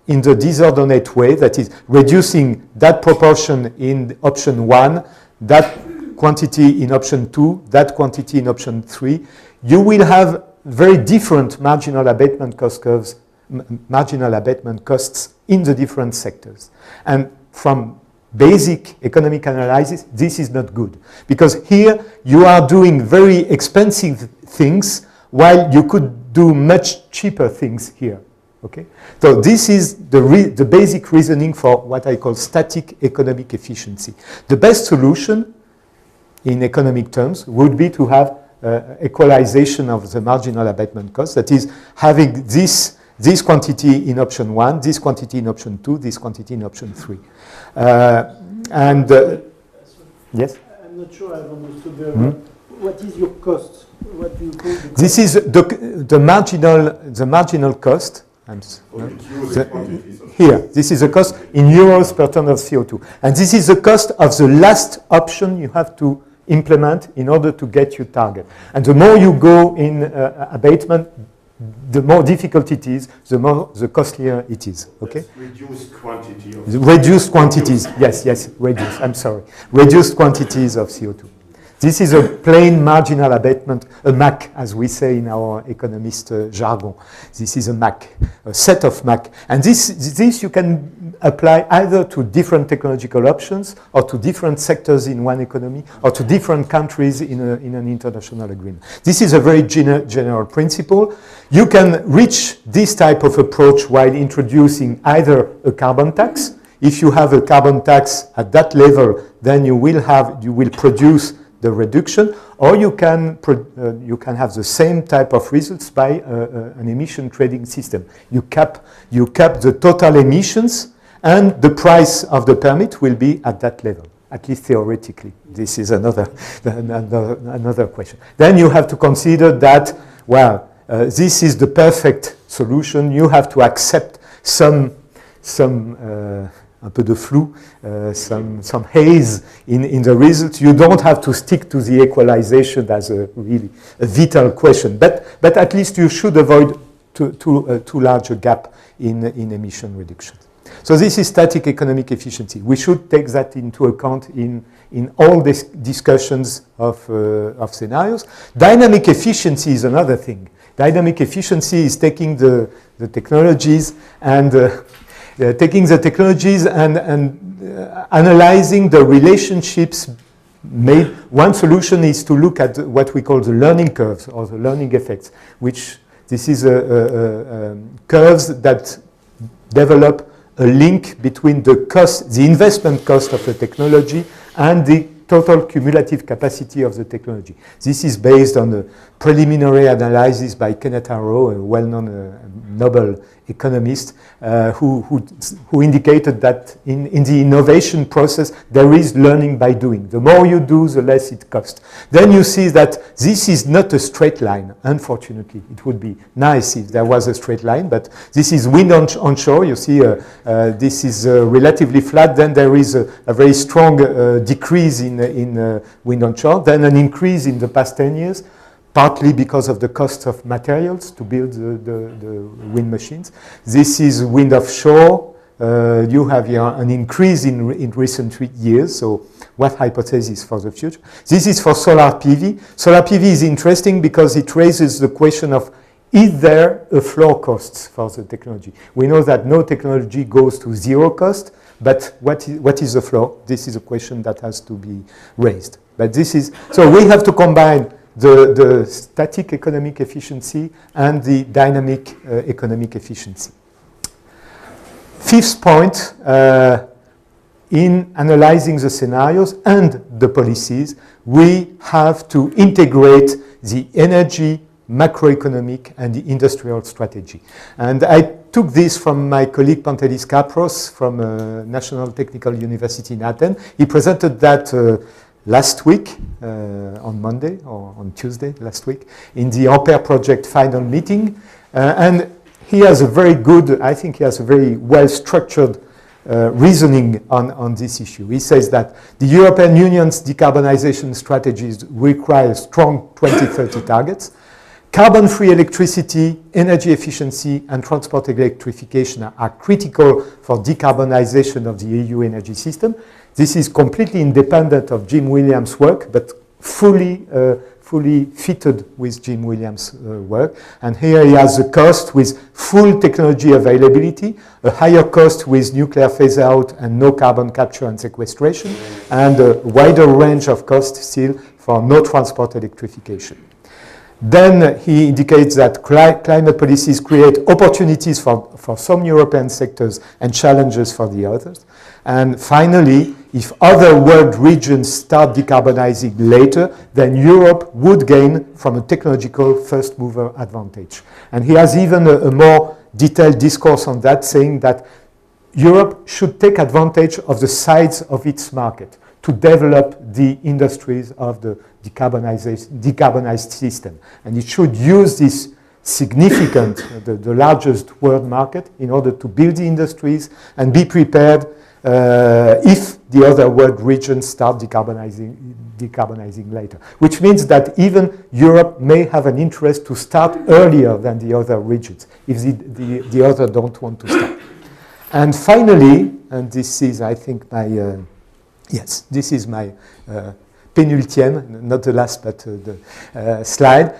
in the disordinate way, that is reducing that proportion in option 1, that quantity in option 2, that quantity in option 3, you will have very different marginal abatement cost curves, marginal abatement costs in the different sectors. And from basic economic analysis, this is not good. Because here you are doing very expensive things while you could do much cheaper things here. Okay? So this is the basic reasoning for what I call static economic efficiency. The best solution in economic terms would be to have equalization of the marginal abatement cost, that is having this quantity in option 1, this quantity in option 2, this quantity in option 3. Yes? I'm not sure I've understood very well. What is your cost? What do you call the cost? This is the marginal cost. Here, this is the cost in euros per ton of CO2. And this is the cost of the last option you have to implement in order to get your target. And the more you go in abatement, the more difficult it is, the costlier it is. Okay? That's reduced quantity of reduced quantities. Yes, reduced. I'm sorry. Reduced quantities of CO2. This is a plain marginal abatement, a MAC, as we say in our economist jargon. This is a MAC, a set of MAC. And this you can apply either to different technological options or to different sectors in one economy or to different countries in an international agreement. This is a very general principle. You can reach this type of approach while introducing either a carbon tax. If you have a carbon tax at that level, then you will produce the reduction, or you can have the same type of results by an emission trading system. You cap the total emissions, and the price of the permit will be at that level, at least theoretically. This is another question. Then you have to consider that, well, this is the perfect solution. You have to accept some un peu de flou, some haze in the results. You don't have to stick to the equalization as a vital question, but at least you should avoid too large a gap in emission reduction. So this is static economic efficiency. We should take that into account in all these discussions of scenarios. Dynamic efficiency is another thing. Dynamic efficiency is taking the technologies and analyzing the relationships made. One solution is to look at what we call the learning curves or the learning effects, which this is curves that develop a link between the investment cost of the technology and the total cumulative capacity of the technology. This is based on a preliminary analysis by Kenneth Arrow, a well-known Nobel economist, who indicated that in the innovation process there is learning by doing. The more you do, the less it costs. Then you see that this is not a straight line, unfortunately. It would be nice if there was a straight line, but this is wind onshore. You see this is relatively flat. Then there is a very strong decrease in wind onshore, then an increase in the past 10 years. partly because of the cost of materials to build the wind machines. This is wind offshore. You have here an increase in recent years, so what hypothesis for the future? This is for solar PV. Solar PV is interesting because it raises the question of, is there a floor cost for the technology? We know that no technology goes to zero cost, but what is the floor? This is a question that has to be raised. But this is, so we have to combine the static economic efficiency and the dynamic economic efficiency. Fifth point, in analyzing the scenarios and the policies, we have to integrate the energy, macroeconomic, and the industrial strategy. And I took this from my colleague Pantelis Kapros from National Technical University in Athens. He presented that last week, on Monday or on Tuesday last week, in the Ampere project final meeting. And he has a very good, I think he has a very well-structured reasoning on this issue. He says that the European Union's decarbonization strategies require strong 2030 targets. Carbon-free electricity, energy efficiency, and transport electrification are critical for decarbonization of the EU energy system. This is completely independent of Jim Williams' work, but fully fitted with Jim Williams' work. And here he has the cost with full technology availability, a higher cost with nuclear phase-out and no carbon capture and sequestration, and a wider range of costs still for no transport electrification. Then he indicates that climate policies create opportunities for some European sectors and challenges for the others. And finally, if other world regions start decarbonizing later, then Europe would gain from a technological first mover advantage. And he has even a more detailed discourse on that, saying that Europe should take advantage of the size of its market to develop the industries of the decarbonized system. And it should use this significant, the largest world market, in order to build the industries and be prepared if the other world regions start decarbonizing later. Which means that even Europe may have an interest to start earlier than the other regions, if the other don't want to start. And finally, and this is, I think, my yes, this is my penultième, not the last, but the slide.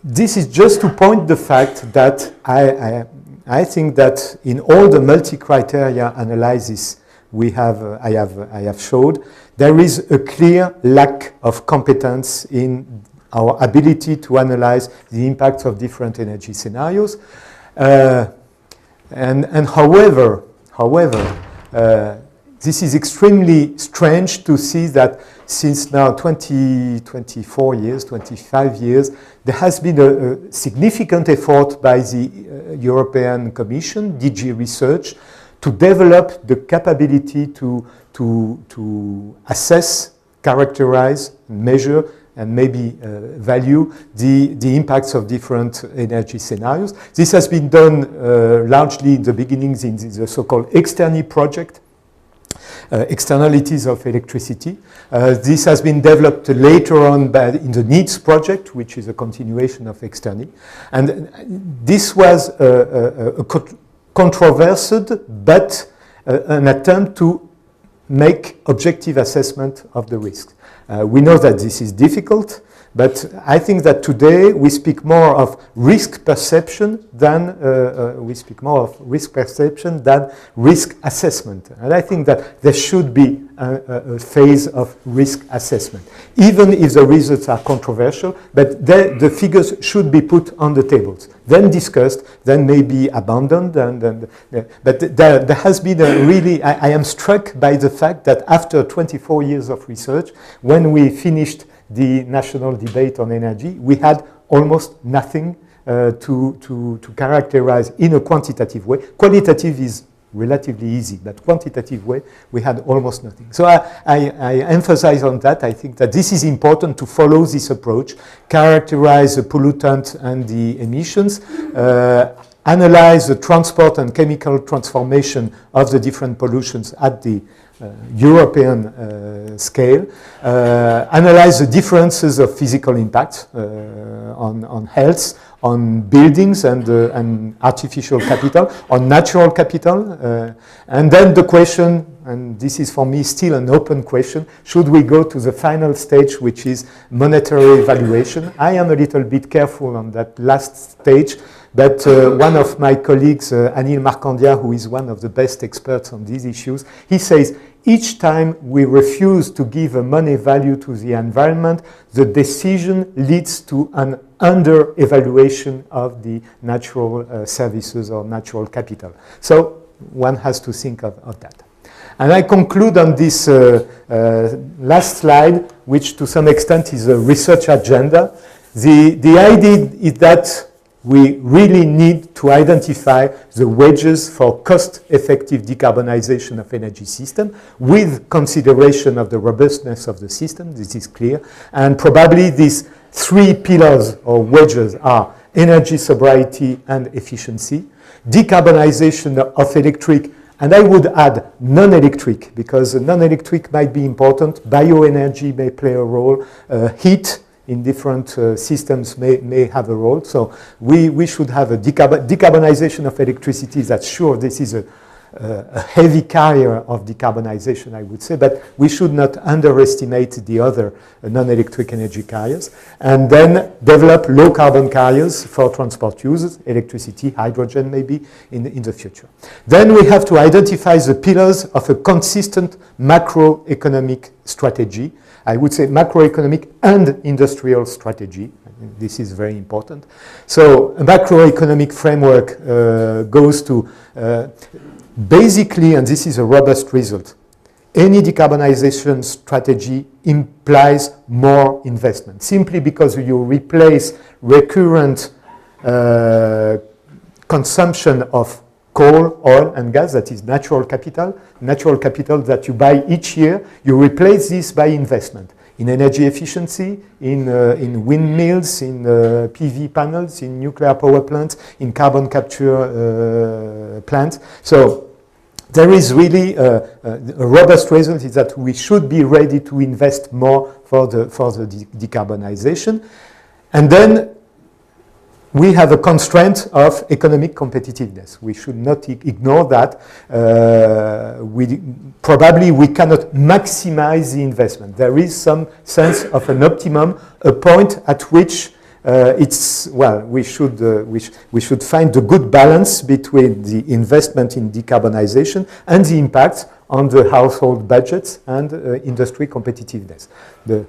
This is just to point the fact that I think that in all the multi-criteria analysis we have, I have showed, there is a clear lack of competence in our ability to analyze the impacts of different energy scenarios. And however, this is extremely strange to see that since now 24 years, 25 years, there has been a significant effort by the European Commission, DG Research, to develop the capability to assess, characterize, measure, and maybe value the impacts of different energy scenarios. This has been done largely in the beginnings in the so-called Externi project, externalities of electricity. This has been developed later on in the NEEDS project, which is a continuation of Externi. And this was a controversial, but an attempt to make objective assessment of the risks. We know that this is difficult, but I think that today we speak more of risk perception than risk assessment. And I think that there should be a phase of risk assessment, even if the results are controversial. But the figures should be put on the tables, then discussed, then maybe abandoned. But there has been a really. I am struck by the fact that after 24 years of research, when we finished the national debate on energy, we had almost nothing to characterize in a quantitative way. Qualitative is relatively easy, but quantitative way, we had almost nothing. So I emphasize on that. I think that this is important to follow this approach, characterize the pollutant and the emissions, analyze the transport and chemical transformation of the different pollutions at the European scale, analyze the differences of physical impact on health, on buildings and artificial capital, on natural capital, and then the question, and this is for me still an open question, should we go to the final stage, which is monetary evaluation? I am a little bit careful on that last stage, but one of my colleagues, Anil Markandia, who is one of the best experts on these issues, he says, each time we refuse to give a money value to the environment, the decision leads to an under-evaluation of the natural services or natural capital. So one has to think of that. And I conclude on this last slide, which to some extent is a research agenda. The idea is that we really need to identify the wedges for cost-effective decarbonization of energy system with consideration of the robustness of the system. This is clear. And probably these three pillars or wedges are energy sobriety and efficiency, decarbonization of electric, and I would add non-electric, because non-electric might be important. Bioenergy may play a role. Heat in different systems may have a role. So we should have a decarbonization of electricity. That's sure this is a heavy carrier of decarbonization, I would say, but we should not underestimate the other non-electric energy carriers. And then develop low carbon carriers for transport uses, electricity, hydrogen maybe in the future. Then we have to identify the pillars of a consistent macroeconomic strategy. I would say macroeconomic and industrial strategy. This is very important. So a macroeconomic framework goes to basically, and this is a robust result, any decarbonization strategy implies more investment, simply because you replace recurrent consumption of coal, oil, and gas, that is natural capital that you buy each year. You replace this by investment in energy efficiency, in windmills, in PV panels, in nuclear power plants, in carbon capture plants. So there is really a robust result is that we should be ready to invest more for the decarbonization. And then we have a constraint of economic competitiveness. We should not ignore that. Probably we cannot maximize the investment. There is some sense of an optimum, a point at which we should find the good balance between the investment in decarbonization and the impact on the household budgets and industry competitiveness. The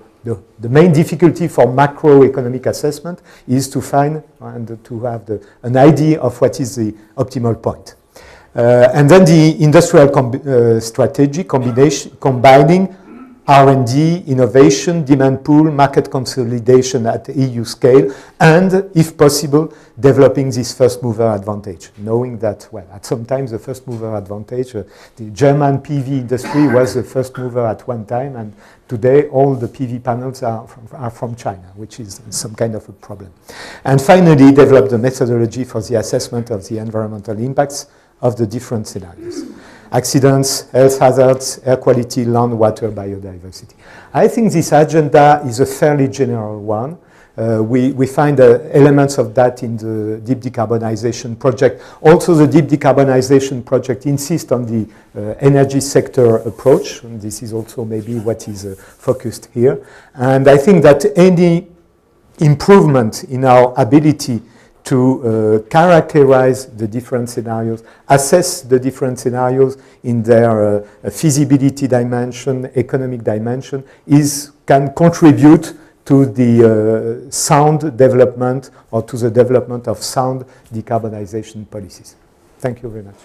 main difficulty for macroeconomic assessment is to find and to have an idea of what is the optimal point. And then the industrial strategy combining R&D, innovation, demand pool, market consolidation at EU scale, and, if possible, developing this first mover advantage, knowing that, well, at some times the first mover advantage, the German PV industry was the first mover at one time, and today all the PV panels are from China, which is some kind of a problem. And finally, develop the methodology for the assessment of the environmental impacts of the different scenarios. Accidents, health hazards, air quality, land, water, biodiversity. I think this agenda is a fairly general one. We find elements of that in the deep decarbonization project. Also, the deep decarbonization project insists on the energy sector approach. And this is also maybe what is focused here. And I think that any improvement in our ability to characterize the different scenarios, assess the different scenarios in their feasibility dimension, economic dimension, can contribute to the sound development or to the development of sound decarbonization policies. Thank you very much.